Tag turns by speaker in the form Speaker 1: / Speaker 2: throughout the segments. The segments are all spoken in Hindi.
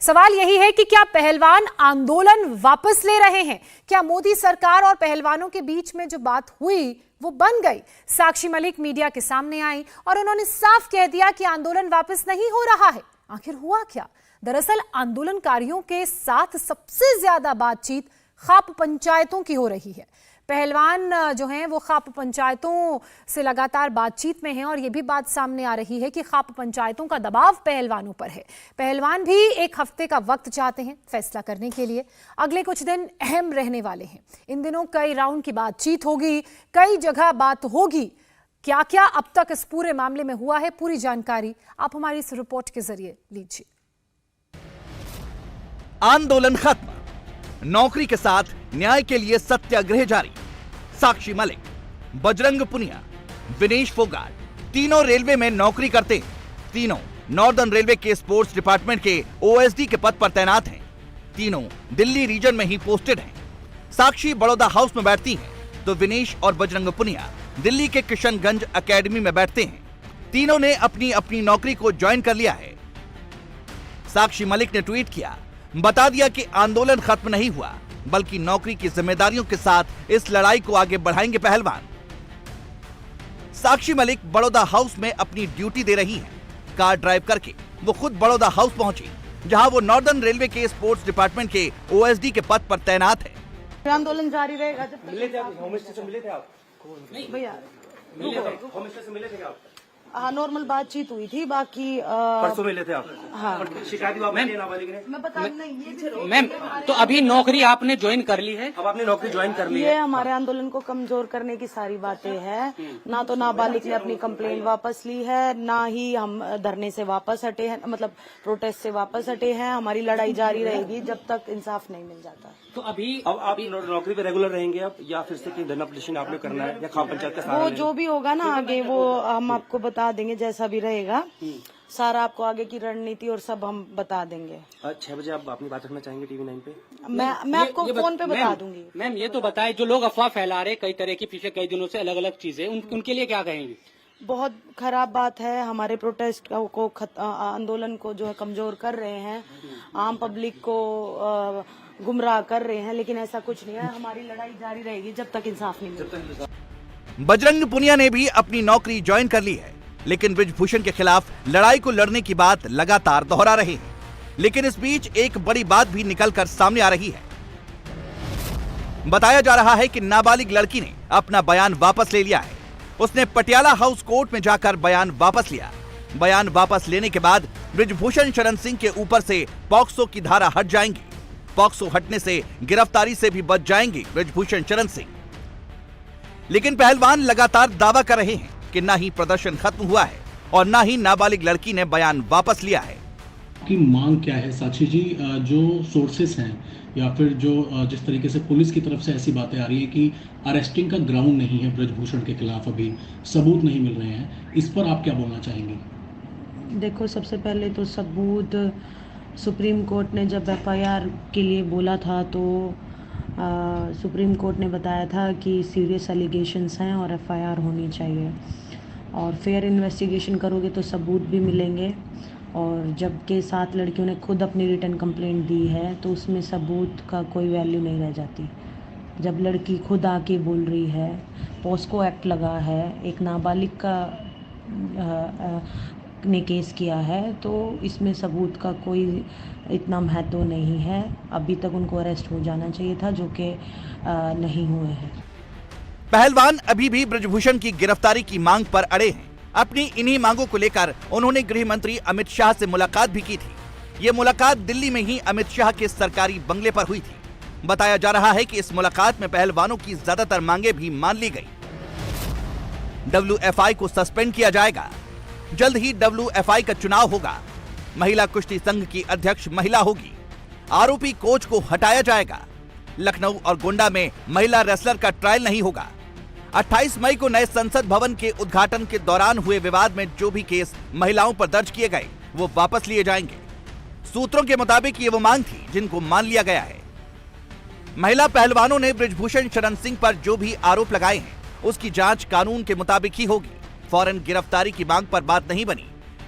Speaker 1: सवाल यही है कि क्या पहलवान आंदोलन वापस ले रहे हैं? क्या मोदी सरकार और पहलवानों के बीच में जो बात हुई वो बन गई? साक्षी मलिक मीडिया के सामने आई और उन्होंने साफ कह दिया कि आंदोलन वापस नहीं हो रहा है। आखिर हुआ क्या? दरअसल आंदोलनकारियों के साथ सबसे ज्यादा बातचीत खाप पंचायतों की हो रही है। पहलवान जो हैं वो खाप पंचायतों से लगातार बातचीत में हैं और ये भी बात सामने आ रही है कि खाप पंचायतों का दबाव पहलवानों पर है। पहलवान भी एक हफ्ते का वक्त चाहते हैं फैसला करने के लिए। अगले कुछ दिन अहम रहने वाले हैं। इन दिनों कई राउंड की बातचीत होगी, कई जगह बात होगी। क्या क्या अब तक इस पूरे मामले में हुआ है, पूरी जानकारी आप हमारी इस रिपोर्ट के जरिए लीजिए।
Speaker 2: आंदोलन खत्म, नौकरी के साथ न्याय के लिए सत्याग्रह जारी। साक्षी मलिक, बजरंग पुनिया, विनेश फोगाट तीनों रेलवे में नौकरी करते हैं। तीनों नॉर्दर्न रेलवे के स्पोर्ट्स डिपार्टमेंट के ओएसडी के पद पर तैनात हैं। तीनों दिल्ली रीजन में ही पोस्टेड हैं। साक्षी बड़ौदा हाउस में बैठती हैं तो विनेश और बजरंग पुनिया दिल्ली के किशनगंज एकेडमी में बैठते हैं। तीनों ने अपनी अपनी नौकरी को ज्वाइन कर लिया है। साक्षी मलिक ने ट्वीट किया, बता दिया कि आंदोलन खत्म नहीं हुआ बल्कि नौकरी की जिम्मेदारियों के साथ इस लड़ाई को आगे बढ़ाएंगे पहलवान। साक्षी मलिक बड़ौदा हाउस में अपनी ड्यूटी दे रही हैं। कार ड्राइव करके वो खुद बड़ौदा हाउस पहुंची, जहां वो नॉर्दर्न रेलवे के स्पोर्ट्स डिपार्टमेंट के ओएसडी के पद पर तैनात है।
Speaker 3: आंदोलन जारी रहेगा जब तक।
Speaker 4: मिले थे आप? होम स्टे से मिले थे आप?
Speaker 3: नहीं भैया,
Speaker 4: होम स्टे से मिले थे क्या आप?
Speaker 3: हाँ नॉर्मल बातचीत हुई थी, बाकी
Speaker 4: परसों मिले थे आप?
Speaker 3: हाँ
Speaker 4: शिकायत वापस लिए नाबालिग ने?
Speaker 3: मैं बता नहीं ये
Speaker 5: मैम, तो अभी नौकरी आपने ज्वाइन कर ली है?
Speaker 4: अब आपने नौकरी ज्वाइन कर ली
Speaker 3: ये
Speaker 4: है?
Speaker 3: हमारे आंदोलन को कमजोर करने की सारी बातें हैं। ना तो नाबालिग ने अपनी कंप्लेंट वापस ली है, ना ही हम धरने से वापस हटे हैं, मतलब प्रोटेस्ट से वापस हटे हैं। हमारी लड़ाई जारी रहेगी जब तक इंसाफ नहीं मिल जाता।
Speaker 5: तो अभी
Speaker 4: अब आप नौकरी पे रेगुलर रहेंगे अब, या फिर से कहीं धरना प्रदर्शन आपने करना है या खाप पंचायत का सहारा
Speaker 3: वो
Speaker 4: लेना
Speaker 3: जो भी होगा ना आगे वो हम आपको बता देंगे, जैसा भी रहेगा सारा आपको आगे की रणनीति और सब हम बता देंगे।
Speaker 4: है? 6 बजे आप अपनी बात रखना चाहेंगे टीवी 9 पे?
Speaker 3: मैं आपको फोन पे बता दूंगी।
Speaker 5: मैम ये तो बताए, जो लोग अफवाह फैला रहे कई तरह की पिछले कई दिनों से अलग अलग चीजें, उनके लिए क्या कहेंगे?
Speaker 3: बहुत खराब बात है। हमारे प्रोटेस्ट को आंदोलन को जो है कमजोर कर रहे हैं, आम पब्लिक को गुमराह कर रहे हैं, लेकिन ऐसा कुछ नहीं है। हमारी लड़ाई जारी रहेगी जब तक इंसाफ नहीं मिलेगा।
Speaker 2: बजरंग पुनिया ने भी अपनी नौकरी ज्वाइन कर ली है, लेकिन बृजभूषण के खिलाफ लड़ाई को लड़ने की बात लगातार दोहरा रहे हैं। लेकिन इस बीच एक बड़ी बात भी निकलकर सामने आ रही है। बताया जा रहा है कि नाबालिग लड़की ने अपना बयान वापस ले लिया है। उसने पटियाला हाउस कोर्ट में जाकर बयान वापस लिया। बयान वापस लेने के बाद बृजभूषण शरण सिंह के ऊपर से पॉक्सो की धारा हट जाएंगी। पॉक्सो हटने से गिरफ्तारी से भी बच जाएंगे बृजभूषण शरण सिंह। लेकिन पहलवान लगातार दावा कर रहे हैं कि ना ही प्रदर्शन खत्म हुआ है और ना ही नाबालिग लड़की ने बयान वापस लिया है।
Speaker 6: की मांग क्या है साक्षी जी? जो सोर्सेस हैं या फिर जो जिस तरीके से पुलिस की तरफ से ऐसी बातें आ रही है कि अरेस्टिंग का ग्राउंड नहीं है बृजभूषण के खिलाफ, अभी सबूत नहीं मिल रहे हैं, इस पर आप क्या बोलना चाहेंगे?
Speaker 3: देखो, सबसे पहले तो सबूत सुप्रीम कोर्ट ने जब एफआईआर के लिए बोला था तो सुप्रीम कोर्ट ने बताया था कि सीरियस एलिगेशंस हैं और एफआईआर होनी चाहिए, और फेयर इन्वेस्टिगेशन करोगे तो सबूत भी मिलेंगे। और जबकि 7 लड़कियों ने खुद अपनी रिटर्न कंप्लेंट दी है तो उसमें सबूत का कोई वैल्यू नहीं रह जाती। जब लड़की खुद आके बोल रही है, पॉस्को एक्ट लगा है, एक नाबालिग का ने केस किया है, तो इसमें सबूत का कोई इतना महत्व नहीं है। अभी तक उनको अरेस्ट हो जाना चाहिए था, जो कि नहीं हुए हैं।
Speaker 2: पहलवान अभी भी बृजभूषण की गिरफ्तारी की मांग पर अड़े हैं। अपनी इन्हीं मांगों को लेकर उन्होंने गृह मंत्री अमित शाह से मुलाकात भी की थी। ये मुलाकात दिल्ली में ही अमित शाह के सरकारी बंगले पर हुई थी। बताया जा रहा है कि इस मुलाकात में पहलवानों की ज्यादातर मांगे भी मान ली गई। WFI को सस्पेंड किया जाएगा। जल्द ही WFI का चुनाव होगा। महिला कुश्ती संघ की अध्यक्ष महिला होगी। आरोपी कोच को हटाया जाएगा। लखनऊ और गोंडा में महिला रेसलर का ट्रायल नहीं होगा। 28 मई को नए संसद भवन के उद्घाटन के दौरान हुए विवाद में जो भी केस महिलाओं पर दर्ज किए गए वो वापस लिए जाएंगे। सूत्रों के मुताबिक ये वो मांग थी जिनको मान लिया गया है। महिला पहलवानों ने बृजभूषण शरण सिंह पर जो भी आरोप लगाए हैं उसकी जांच कानून के मुताबिक ही होगी। फौरन गिरफ्तारी की मांग पर बात नहीं बनी।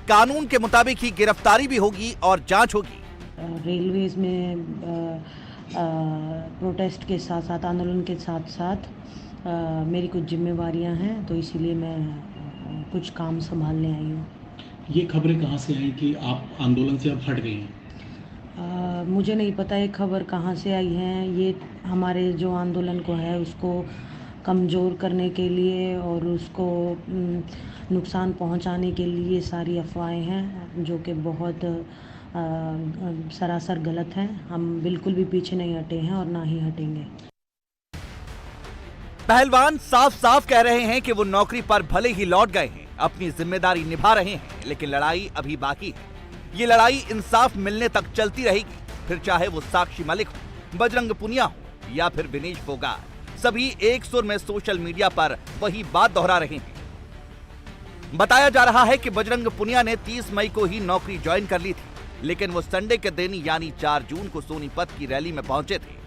Speaker 2: कानून के मुताबिक ही गिरफ्तारी भी होगी और जांच होगी।
Speaker 3: रेलवेज़ में प्रोटेस्ट के साथ साथ, आंदोलन के साथ साथ मेरी कुछ जिम्मेवारियां हैं, तो इसीलिए मैं कुछ काम संभालने आई हूँ।
Speaker 6: ये खबरें कहाँ से आई कि आप आंदोलन से अब हट गई हैं?
Speaker 3: मुझे नहीं पता ये खबर कहाँ से आई है। ये हमारे जो आंदोलन को है उसको कमज़ोर करने के लिए और उसको नुकसान पहुंचाने के लिए सारी अफवाहें हैं, जो कि बहुत सरासर गलत हैं। हम बिल्कुल भी पीछे नहीं हटे हैं और ना ही हटेंगे।
Speaker 2: पहलवान साफ साफ कह रहे हैं कि वो नौकरी पर भले ही लौट गए हैं, अपनी जिम्मेदारी निभा रहे हैं, लेकिन लड़ाई अभी बाकी है। ये लड़ाई इंसाफ मिलने तक चलती रहेगी, फिर चाहे वो साक्षी मलिक हो, बजरंग पुनिया हो या फिर विनेश फोगाट। सभी एक सुर में सोशल मीडिया पर वही बात दोहरा रहे हैं। बताया जा रहा है कि बजरंग पुनिया ने 30 मई को ही नौकरी ज्वाइन कर ली थी, लेकिन वो संडे के दिन यानी 4 जून को सोनीपत की रैली में पहुंचे थे।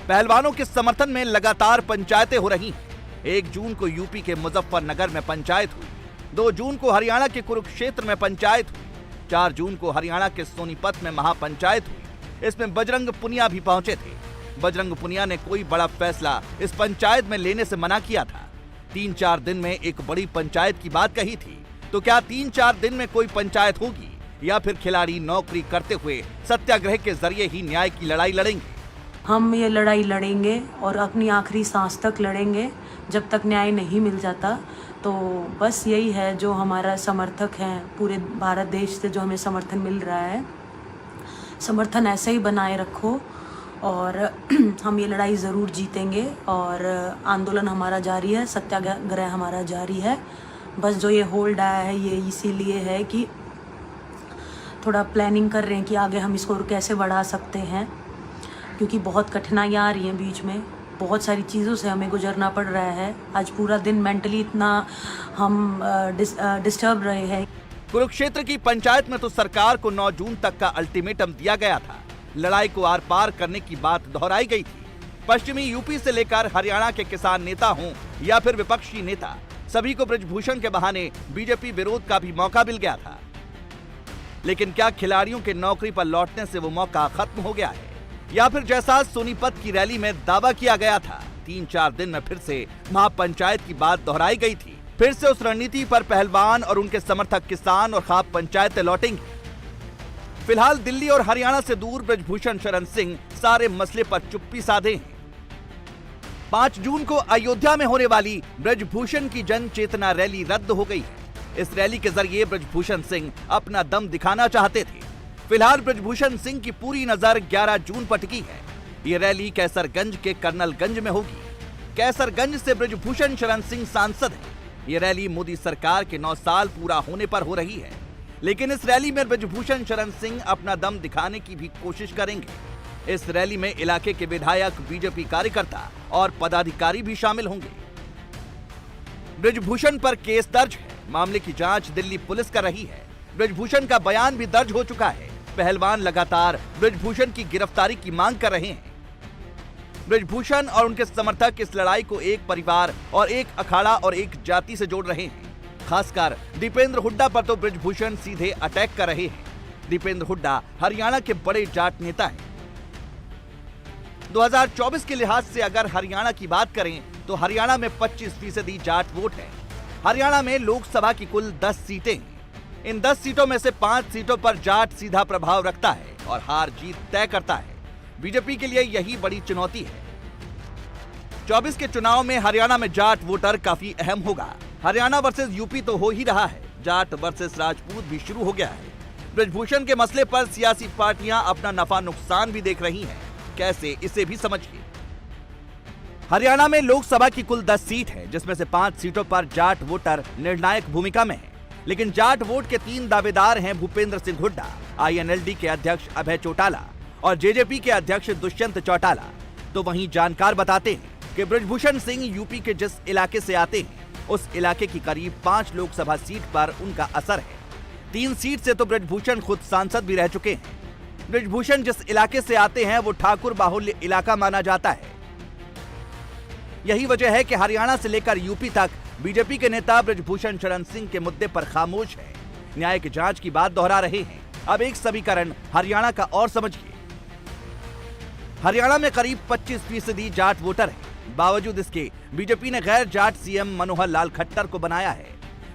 Speaker 2: पहलवानों के समर्थन में लगातार पंचायतें हो रही हैं। 1 जून को यूपी के मुजफ्फरनगर में पंचायत हुई, 2 जून को हरियाणा के कुरुक्षेत्र में पंचायत हुई, 4 जून को हरियाणा के सोनीपत में महापंचायत हुई। इसमें बजरंग पुनिया भी पहुंचे थे। बजरंग पुनिया ने कोई बड़ा फैसला इस पंचायत में लेने से मना किया था। 3-4 दिन में एक बड़ी पंचायत की बात कही थी, तो क्या 3-4 दिन में कोई पंचायत होगी या फिर खिलाड़ी नौकरी करते हुए सत्याग्रह के जरिए ही न्याय की लड़ाई लड़ेंगे?
Speaker 3: हम ये लड़ाई लड़ेंगे और अपनी आखिरी सांस तक लड़ेंगे जब तक न्याय नहीं मिल जाता। तो बस यही है जो हमारा समर्थक हैं, पूरे भारत देश से जो हमें समर्थन मिल रहा है, समर्थन ऐसे ही बनाए रखो और हम ये लड़ाई ज़रूर जीतेंगे। और आंदोलन हमारा जारी है, सत्याग्रह हमारा जारी है। बस जो ये होल्ड आया है ये इसीलिए है कि थोड़ा प्लानिंग कर रहे हैं कि आगे हम इसको कैसे बढ़ा सकते हैं, क्योंकि बहुत कठिनाइयाँ आ रही हैं बीच में, बहुत सारी चीज़ों से हमें गुजरना पड़ रहा है। आज पूरा दिन मेंटली इतना हम डिस्टर्ब रहे हैं।
Speaker 2: कुरुक्षेत्र की पंचायत में तो सरकार को 9 जून तक का अल्टीमेटम दिया गया था। लड़ाई को आर पार करने की बात दोहराई गई थी। पश्चिमी यूपी से लेकर हरियाणा के किसान नेता हों या फिर विपक्षी नेता, सभी को बृजभूषण के बहाने बीजेपी विरोध का भी मौका मिल गया था। लेकिन क्या खिलाड़ियों के नौकरी पर लौटने से वो मौका खत्म हो गया है, या फिर जैसा सोनीपत की रैली में दावा किया गया था, 3-4 दिन में फिर से महापंचायत की बात दोहराई गई थी? फिर से उस रणनीति पर पहलवान और उनके समर्थक किसान और खाप पंचायतें लौटेंगी? फिलहाल दिल्ली और हरियाणा से दूर बृजभूषण शरण सिंह सारे मसले पर चुप्पी साधे हैं। 5 जून को अयोध्या में होने वाली बृजभूषण की जन चेतना रैली रद्द हो गई है। इस रैली के जरिए बृजभूषण सिंह अपना दम दिखाना चाहते थे। फिलहाल बृजभूषण सिंह की पूरी नजर 11 जून पर टिकी है। ये रैली कैसरगंज के कर्नलगंज में होगी। कैसरगंज से बृजभूषण शरण सिंह सांसद हैं। ये रैली मोदी सरकार के 9 साल पूरा होने पर हो रही है, लेकिन इस रैली में बृजभूषण शरण सिंह अपना दम दिखाने की भी कोशिश करेंगे। इस रैली में इलाके के विधायक, बीजेपी कार्यकर्ता और पदाधिकारी भी शामिल होंगे। बृजभूषण पर केस दर्ज है। मामले की जांच दिल्ली पुलिस कर रही है। बृजभूषण का बयान भी दर्ज हो चुका है। पहलवान लगातार बृजभूषण की गिरफ्तारी की मांग कर रहे हैं। बृजभूषण और उनके समर्थक इस लड़ाई को एक परिवार और एक अखाड़ा और एक जाति से जोड़ रहे हैं। खासकर दीपेंद्र हुड्डा पर तो बृजभूषण सीधे अटैक कर रहे हैं। दीपेंद्र हुड्डा हरियाणा के बड़े जाट नेता हैं। 2024 के लिहाज से अगर हरियाणा की बात करें तो हरियाणा में 25% जाट वोट है। हरियाणा में लोकसभा की कुल 10 सीटें हैं। इन 10 सीटों में से 5 सीटों पर जाट सीधा प्रभाव रखता है और हार जीत तय करता है। बीजेपी के लिए यही बड़ी चुनौती है। 24 के चुनाव में हरियाणा में जाट वोटर काफी अहम होगा। हरियाणा वर्सेस यूपी तो हो ही रहा है, जाट वर्सेस राजपूत भी शुरू हो गया है। बृजभूषण के मसले पर सियासी पार्टियां अपना नफा नुकसान भी देख रही हैं। कैसे, इसे भी समझिए। हरियाणा में लोकसभा की कुल 10 सीट है, जिसमें से 5 सीटों पर जाट वोटर निर्णायक भूमिका में है। लेकिन जाट वोट के 3 दावेदार हैं भूपेंद्र सिंह हुड्डा, INLD के अध्यक्ष अभय चौटाला और JJP के अध्यक्ष दुष्यंत चौटाला। तो वहीं जानकार बताते हैं कि बृजभूषण सिंह यूपी के जिस इलाके से आते हैं, उस इलाके की करीब 5 लोकसभा सीट पर उनका असर है। 3 सीट से तो बृजभूषण खुद सांसद भी रह चुके हैं। बृजभूषण जिस इलाके से आते हैं वो ठाकुर बाहुल्य इलाका माना जाता है। यही वजह है कि हरियाणा से लेकर यूपी तक बीजेपी के नेता बृजभूषण शरण सिंह के मुद्दे पर खामोश है। न्यायिक जांच की बात दोहरा रहे हैं। अब एक समीकरण हरियाणा का और समझिए। हरियाणा में करीब 25% जाट वोटर हैं। बावजूद इसके बीजेपी ने गैर जाट सीएम मनोहर लाल खट्टर को बनाया है।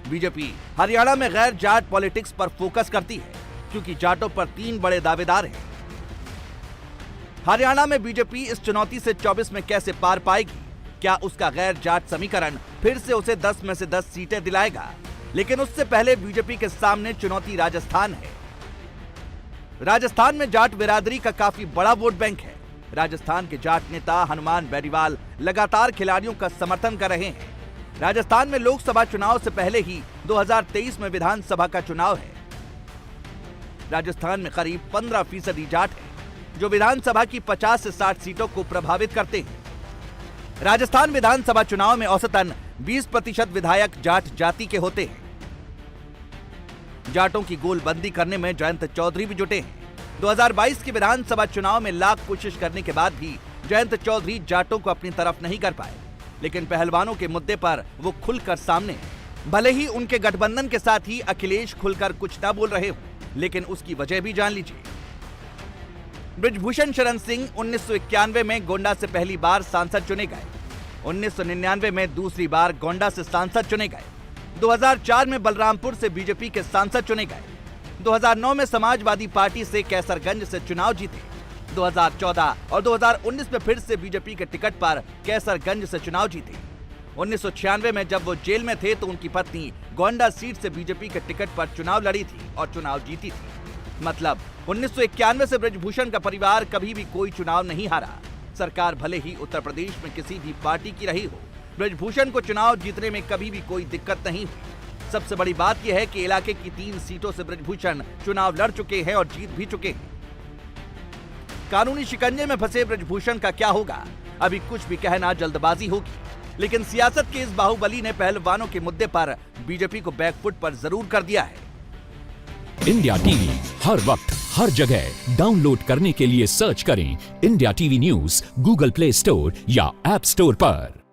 Speaker 2: बीजेपी हरियाणा में गैर जाट पॉलिटिक्स पर फोकस करती है क्योंकि जाटों पर 3 बड़े दावेदार हैं। हरियाणा में बीजेपी इस चुनौती से 24 में कैसे पार पाएगी? क्या उसका गैर जाट समीकरण फिर से उसे 10 में से 10 सीटें दिलाएगा? लेकिन उससे पहले बीजेपी के सामने चुनौती राजस्थान है। राजस्थान में जाट बिरादरी का काफी बड़ा वोट बैंक है। राजस्थान के जाट नेता हनुमान बेनीवाल लगातार खिलाड़ियों का समर्थन कर रहे हैं। राजस्थान में लोकसभा चुनाव से पहले ही 2023 में विधानसभा का चुनाव है। राजस्थान में करीब 15% जाट है जो विधानसभा की 50 से 60 सीटों को प्रभावित करते हैं। राजस्थान विधानसभा चुनाव में औसतन 20% विधायक जाट जाति के होते हैं। जाटों की गोलबंदी करने में जयंत चौधरी भी जुटे हैं। 2022 के विधानसभा चुनाव में लाख कोशिश करने के बाद भी जयंत चौधरी जाटों को अपनी तरफ नहीं कर पाए, लेकिन पहलवानों के मुद्दे पर वो खुलकर सामने हैं। भले ही उनके गठबंधन के साथ ही अखिलेश खुलकर कुछ ना बोल रहे हो, लेकिन उसकी वजह भी जान लीजिए। बृजभूषण शरण सिंह 1991 में गोंडा से पहली बार सांसद चुने गए। 1999 में दूसरी बार गोंडा से सांसद चुने गए। 2004 में बलरामपुर से बीजेपी के सांसद चुने गए। 2009 में समाजवादी पार्टी से कैसरगंज से चुनाव जीते। 2014 और 2019 में फिर से बीजेपी के टिकट पर कैसरगंज से चुनाव जीते। 1996 में जब वो जेल में थे तो उनकी पत्नी गोंडा सीट से बीजेपी के टिकट पर चुनाव लड़ी थी और चुनाव जीती थी। मतलब 1991 से बृजभूषण का परिवार कभी भी कोई चुनाव नहीं हारा। सरकार भले ही उत्तर प्रदेश में किसी भी पार्टी की रही हो, बृजभूषण को चुनाव जीतने में कभी भी कोई दिक्कत नहीं हुई। सबसे बड़ी बात यह है कि इलाके की 3 सीटों से बृजभूषण चुनाव लड़ चुके हैं और जीत भी चुके हैं। कानूनी शिकंजे में फंसे बृजभूषण का क्या होगा? अभी कुछ भी कहना जल्दबाजी होगी, लेकिन सियासत के इस बाहुबली ने पहलवानों के मुद्दे पर बीजेपी को बैकफुट पर जरूर कर दिया है।
Speaker 7: इंडिया टीवी हर वक्त हर जगह डाउनलोड करने के लिए सर्च करें India TV news Google play store या ऐप स्टोर पर।